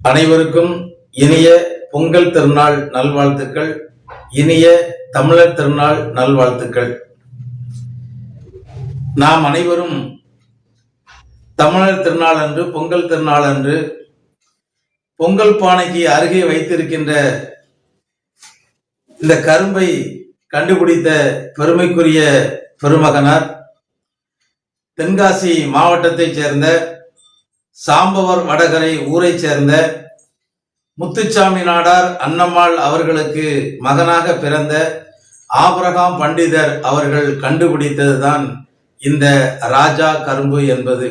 அனைவருக்கும் இனிய பொங்கல் திருநாள் நல்வாழ்த்துக்கள். இனிய தமிழர் திருநாள் நல்வாழ்த்துக்கள். நாம் அனைவரும் தமிழர் திருநாள் அன்று, பொங்கல் திருநாள் அன்று பொங்கல் பானைக்கு அருகே வைத்திருக்கின்ற இந்த கரும்பை கண்டுபிடித்த பெருமைக்குரிய பெருமகனார் தென்காசி மாவட்டத்தைச் சேர்ந்த சாம்பவர் வடகரை ஊரை சேர்ந்த முத்துச்சாமி நாடார் அன்னம்மாள் அவர்களுக்கு மகனாக பிறந்த ஆபிரகாம் பண்டிதர் அவர்கள் கண்டுபிடித்ததுதான் இந்த ராஜா கரும்பு என்பது.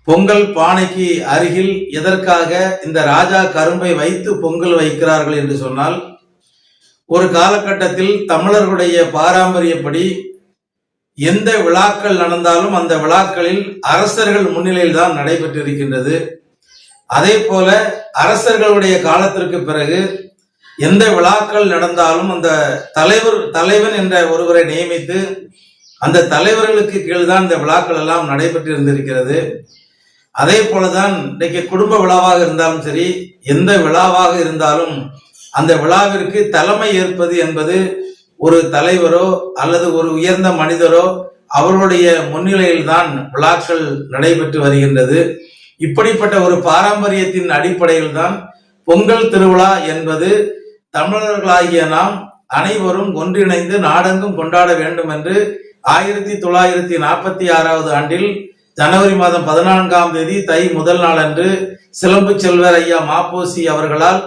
பொங்கல் பானைக்கு அருகில் எதற்காக இந்த ராஜா கரும்பை வைத்து பொங்கல் வைக்கிறார்கள் என்று சொன்னால், ஒரு காலகட்டத்தில் தமிழர்களுடைய பாரம்பரியப்படி எந்த விழாக்கள் நடந்தாலும் அந்த விழாக்களில் அரசர்கள் முன்னிலையில் தான் நடைபெற்றிருக்கின்றது. அதே போல அரசர்களுடைய காலத்திற்கு பிறகு எந்த விழாக்கள் நடந்தாலும் அந்த தலைவன் என்ற ஒருவரை நியமித்து அந்த தலைவர்களுக்கு கீழ்தான் இந்த விழாக்கள் எல்லாம் நடைபெற்று இருந்திருக்கிறது. அதே போலதான் இன்றைக்கு குடும்ப விழாவாக இருந்தாலும் சரி, எந்த விழாவாக இருந்தாலும் அந்த விழாவிற்கு தலைமை ஏற்பது என்பது ஒரு தலைவரோ அல்லது ஒரு உயர்ந்த மனிதரோ அவர்களுடைய முன்னிலையில் தான் விழாக்கள் நடைபெற்று வருகின்றது. இப்படிப்பட்ட ஒரு பாரம்பரியத்தின் அடிப்படையில் தான் பொங்கல் திருவிழா என்பது தமிழர்களாகிய நாம் அனைவரும் ஒன்றிணைந்து நாடெங்கும் கொண்டாட வேண்டும் என்று 1946 ஆண்டில் ஜனவரி மாதம் 14ஆம் தேதி தை முதல் நாள் அன்று சிலம்பு செல்வர் ஐயா மாப்போசி அவர்களால்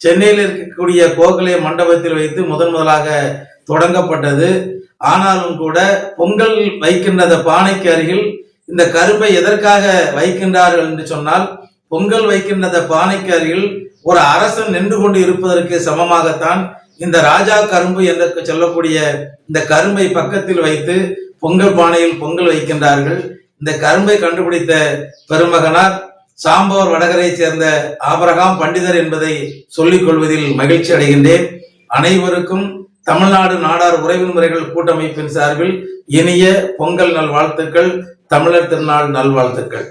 சென்னையில் இருக்கக்கூடிய கோகலே மண்டபத்தில் வைத்து முதலாக தொடங்கப்பட்டது. ஆனாலும் கூட பொங்கல் வைக்கின்ற பானைக்கு அருகில் இந்த கரும்பை எதற்காக வைக்கின்றார்கள் என்று சொன்னால், பொங்கல் வைக்கின்ற பானைக்கு அருகில் ஒரு அரசன் நின்று கொண்டு இருப்பதற்கு சமமாகத்தான் இந்த ராஜா கரும்பு என்று சொல்லக்கூடிய இந்த கரும்பை பக்கத்தில் வைத்து பொங்கல் பானையில் பொங்கல் வைக்கின்றார்கள். இந்த கரும்பை கண்டுபிடித்த பெருமகனார் சாம்பவர் வடகரை சேர்ந்த ஆபிரகாம் பண்டிதர் என்பதை சொல்லிக் கொள்வதில் மகிழ்ச்சி அடைகின்றேன். அனைவருக்கும் தமிழ்நாடு நாடார் உறவின் முறைகள் கூட்டமைப்பின் சார்பில் இனிய பொங்கல் நல்வாழ்த்துக்கள், தமிழர் திருநாள் நல்வாழ்த்துக்கள்.